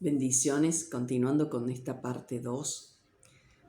Bendiciones, continuando con esta parte 2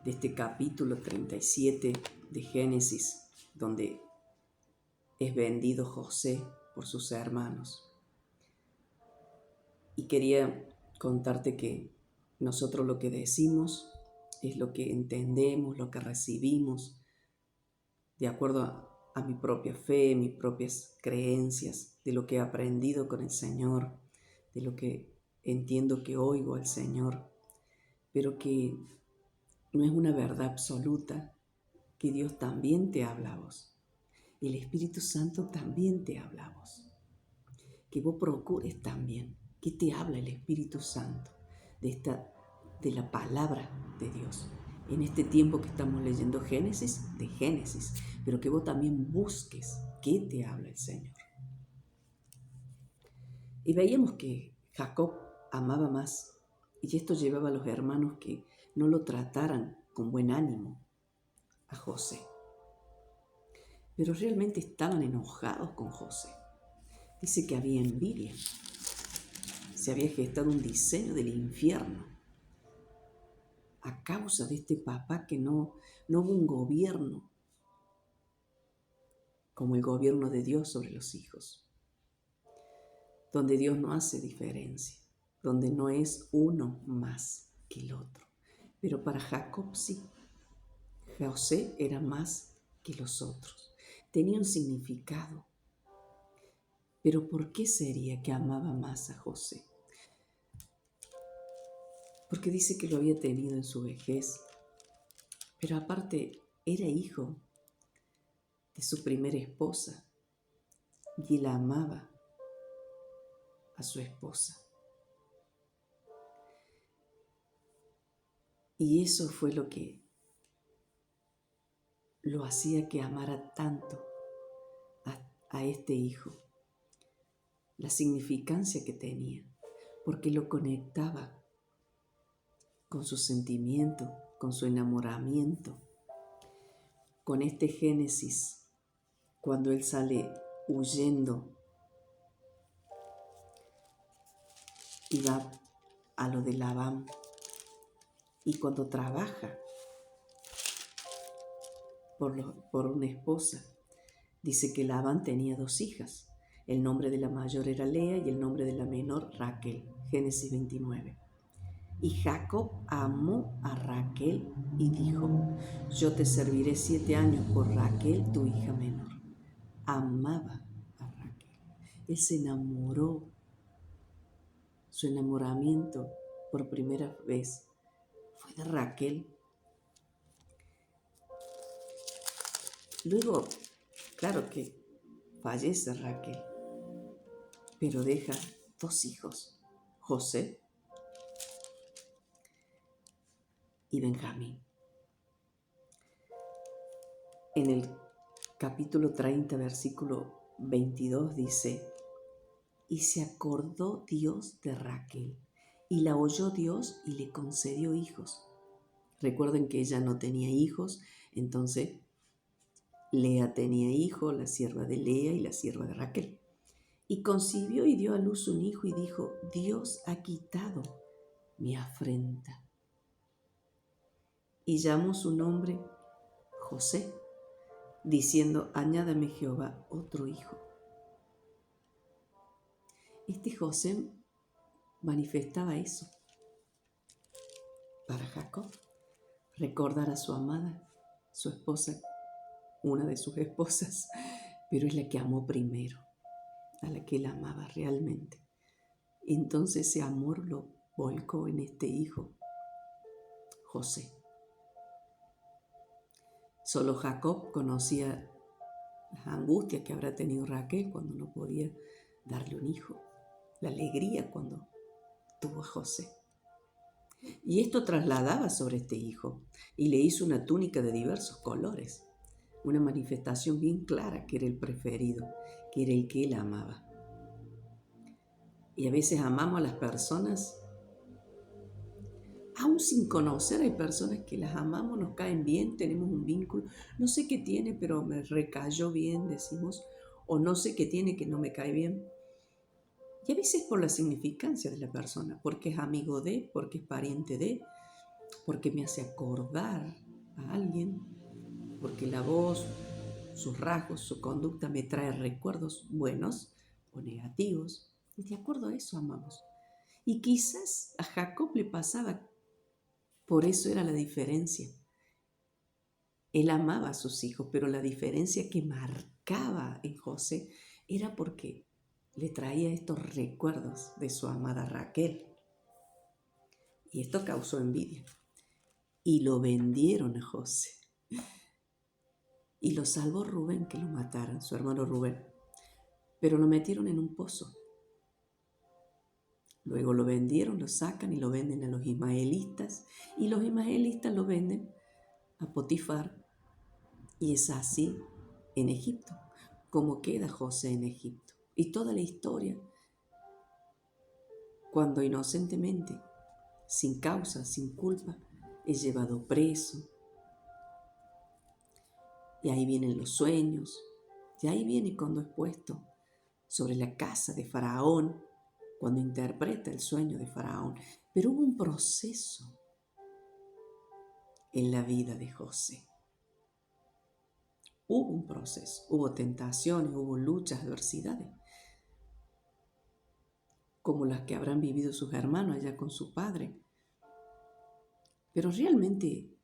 de este capítulo 37 de Génesis, donde es vendido José por sus hermanos. Y quería contarte que nosotros lo que decimos es lo que entendemos, lo que recibimos, de acuerdo a mi propia fe, mis propias creencias, de lo que he aprendido con el Señor, de lo que entiendo que oigo al Señor, pero que no es una verdad absoluta, que Dios también te habla a vos. El Espíritu Santo también te habla a vos. Que vos procures también que te habla el Espíritu Santo de la palabra de Dios. En este tiempo que estamos leyendo Génesis, de Génesis, pero que vos también busques qué te habla el Señor. Y veíamos que Jacob amaba más, y esto llevaba a los hermanos que no lo trataran con buen ánimo a José. Pero realmente estaban enojados con José. Dice que había envidia. Se había gestado un diseño del infierno a causa de este papá que no hubo un gobierno como el gobierno de Dios sobre los hijos, donde Dios no hace diferencia, donde no es uno más que el otro. Pero para Jacob sí, José era más que los otros, tenía un significado. Pero ¿por qué sería que amaba más a José? Porque dice que lo había tenido en su vejez, pero aparte era hijo de su primera esposa y él amaba a su esposa. Y eso fue lo que lo hacía que amara tanto a este hijo, la significancia que tenía, porque lo conectaba con su sentimiento, con su enamoramiento, con este Génesis, cuando él sale huyendo y va a lo de Labán, y cuando trabaja por una esposa, dice que Labán tenía 2 hijas. El nombre de la mayor era Lea y el nombre de la menor Raquel. Génesis 29. Y Jacob amó a Raquel y dijo: yo te serviré 7 años por Raquel, tu hija menor. Amaba a Raquel. Él se enamoró. Su enamoramiento por primera vez fue de Raquel. Luego, claro que fallece Raquel, pero deja 2 hijos, José y Benjamín. En el capítulo 30, versículo 22 dice: y se acordó Dios de Raquel, y la oyó Dios y le concedió hijos. Recuerden que ella no tenía hijos, entonces Lea tenía hijo, la sierva de Lea y la sierva de Raquel. Y concibió y dio a luz un hijo y dijo: Dios ha quitado mi afrenta. Y llamó su nombre José, diciendo: añádame Jehová otro hijo. Este José manifestaba eso para Jacob, recordar a su amada, su esposa, una de sus esposas, pero es la que amó primero, a la que él amaba realmente. Entonces ese amor lo volcó en este hijo, José. Solo Jacob conocía las angustias que habrá tenido Raquel cuando no podía darle un hijo, la alegría cuando tuvo a José. Y esto trasladaba sobre este hijo y le hizo una túnica de diversos colores, una manifestación bien clara que era el preferido, que era el que él amaba. Y a veces amamos a las personas, aún sin conocer. Hay personas que las amamos, nos caen bien, tenemos un vínculo, no sé qué tiene, pero me recayó bien, decimos, o no sé qué tiene que no me cae bien. Y a veces por la significancia de la persona, porque es amigo de, porque es pariente de, porque me hace acordar a alguien, porque la voz, sus rasgos, su conducta me trae recuerdos buenos o negativos. Y de acuerdo a eso amamos. Y quizás a Jacob le pasaba, por eso era la diferencia. Él amaba a sus hijos, pero la diferencia que marcaba en José era porque le traía estos recuerdos de su amada Raquel. Y esto causó envidia. Y lo vendieron a José. Y lo salvó Rubén, que lo mataron, su hermano Rubén. Pero lo metieron en un pozo. Luego lo vendieron, lo sacan y lo venden a los ismaelitas. Y los ismaelitas lo venden a Potifar. Y es así en Egipto, como queda José en Egipto. Y toda la historia, cuando inocentemente, sin causa, sin culpa, es llevado preso. Y ahí vienen los sueños. Y ahí viene cuando es puesto sobre la casa de Faraón, cuando interpreta el sueño de Faraón. Pero hubo un proceso en la vida de José. Hubo un proceso, hubo tentaciones, hubo luchas, adversidades, como las que habrán vivido sus hermanos allá con su padre. Pero realmente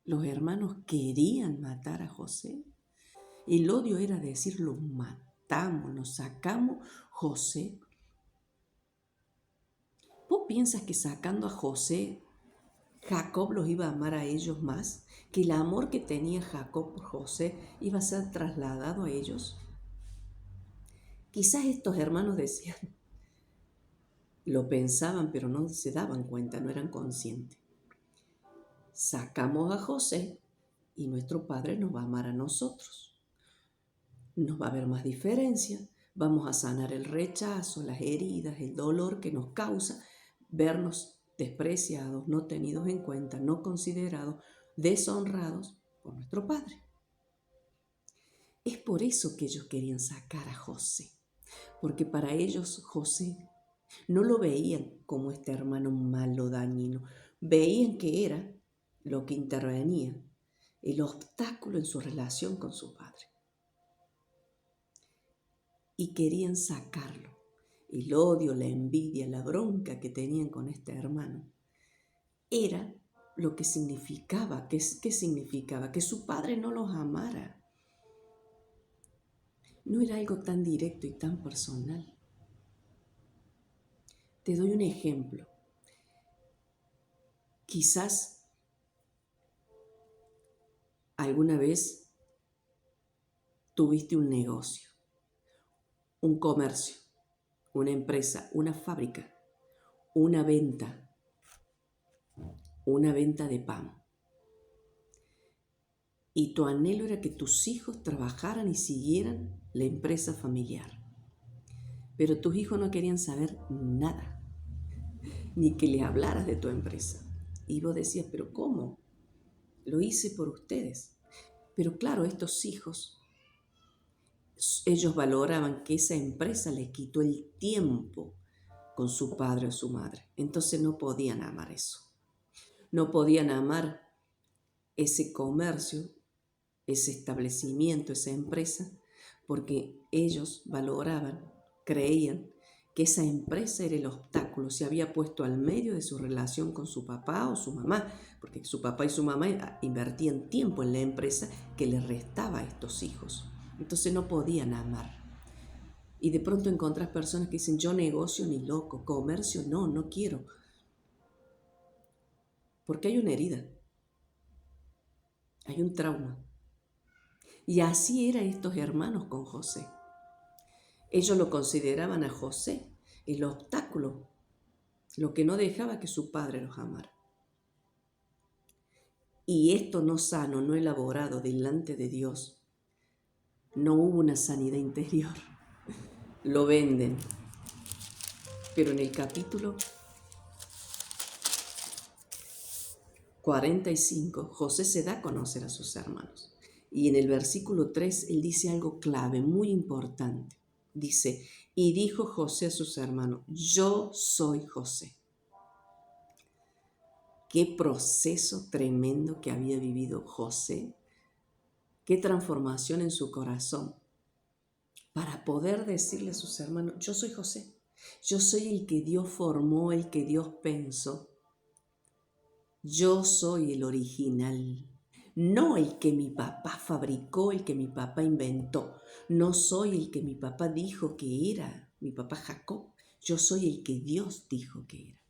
los hermanos querían matar a José. El odio era decir, lo matamos, lo sacamos. José, ¿vos piensas que sacando a José, Jacob los iba a amar a ellos más? ¿Que el amor que tenía Jacob por José iba a ser trasladado a ellos? Quizás estos hermanos decían, lo pensaban, pero no se daban cuenta, no eran conscientes. Sacamos a José y nuestro Padre nos va a amar a nosotros. Nos va a haber más diferencia, vamos a sanar el rechazo, las heridas, el dolor que nos causa vernos despreciados, no tenidos en cuenta, no considerados, deshonrados por nuestro Padre. Es por eso que ellos querían sacar a José, porque para ellos José no lo veían como este hermano malo, dañino, veían que era lo que intervenía, el obstáculo en su relación con su padre. Y querían sacarlo. El odio, la envidia, la bronca que tenían con este hermano era lo que significaba. ¿Qué significaba? Que su padre no los amara. No era algo tan directo y tan personal. Te doy un ejemplo. Quizás alguna vez tuviste un negocio, un comercio, una empresa, una fábrica, una venta de pan. Y tu anhelo era que tus hijos trabajaran y siguieran la empresa familiar. Pero tus hijos no querían saber nada, ni que les hablaras de tu empresa. Y vos decías, ¿pero cómo? Lo hice por ustedes. Pero claro, estos hijos, ellos valoraban que esa empresa les quitó el tiempo con su padre o su madre. Entonces no podían amar eso. No podían amar ese comercio, ese establecimiento, esa empresa, porque ellos valoraban, creían que esa empresa era el obstáculo, se había puesto al medio de su relación con su papá o su mamá, porque su papá y su mamá invertían tiempo en la empresa que les restaba a estos hijos. Entonces no podían amar. Y de pronto encontrás personas que dicen, yo negocio ni loco, comercio no quiero. Porque hay una herida, hay un trauma. Y así eran estos hermanos con José. Ellos lo consideraban a José el obstáculo, lo que no dejaba que su padre los amara. Y esto no sano, no elaborado delante de Dios, no hubo una sanidad interior. Lo venden. Pero en el capítulo 45, José se da a conocer a sus hermanos. Y en el versículo 3, él dice algo clave, muy importante. Dice, Y dijo José a sus hermanos: yo soy José. Qué proceso tremendo que había vivido José. Qué transformación en su corazón para poder decirle a sus hermanos: yo soy José. Yo soy el que Dios formó, el que Dios pensó. Yo soy el original, no el que mi papá fabricó, el que mi papá inventó. No soy el que mi papá dijo que era, mi papá Jacob. Yo soy el que Dios dijo que era.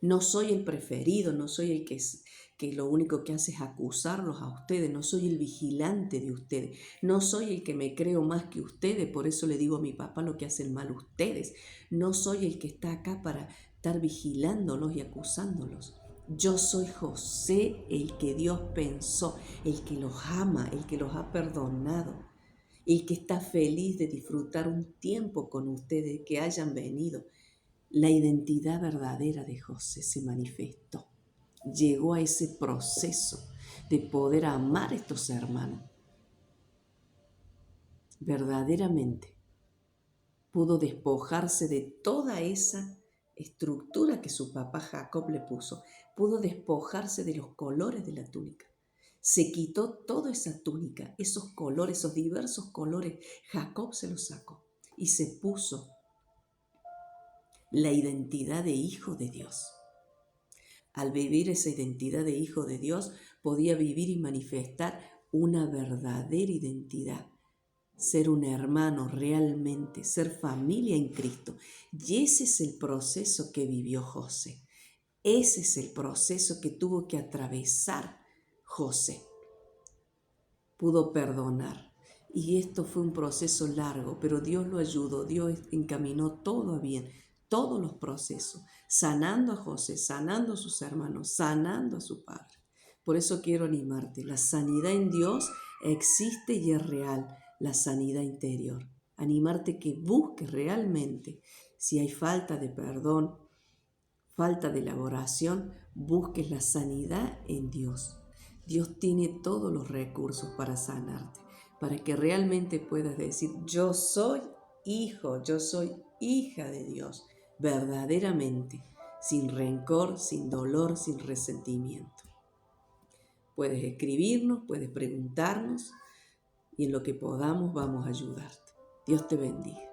No soy el preferido, no soy el que lo único que hace es acusarlos a ustedes, no soy el vigilante de ustedes, no soy el que me creo más que ustedes, por eso le digo a mi papá lo que hacen mal ustedes. No soy el que está acá para estar vigilándolos y acusándolos. Yo soy José, el que Dios pensó, el que los ama, el que los ha perdonado, el que está feliz de disfrutar un tiempo con ustedes, que hayan venido. La identidad verdadera de José se manifestó. Llegó a ese proceso de poder amar a estos hermanos. Verdaderamente pudo despojarse de toda esa estructura que su papá Jacob le puso. Pudo despojarse de los colores de la túnica. Se quitó toda esa túnica, esos colores, esos diversos colores. Jacob se los sacó y se puso la identidad de hijo de Dios. Al vivir esa identidad de hijo de Dios, podía vivir y manifestar una verdadera identidad. Ser un hermano realmente, ser familia en Cristo. Y ese es el proceso que vivió José. Ese es el proceso que tuvo que atravesar José. Pudo perdonar. Y esto fue un proceso largo, pero Dios lo ayudó, Dios encaminó todo a bien, todos los procesos, sanando a José, sanando a sus hermanos, sanando a su padre. Por eso quiero animarte, la sanidad en Dios existe y es real, la sanidad interior. Animarte que busques realmente, si hay falta de perdón, falta de elaboración, busques la sanidad en Dios. Dios tiene todos los recursos para sanarte, para que realmente puedas decir: yo soy hijo, yo soy hija de Dios, verdaderamente, sin rencor, sin dolor, sin resentimiento. Puedes escribirnos, puedes preguntarnos y en lo que podamos vamos a ayudarte. Dios te bendiga.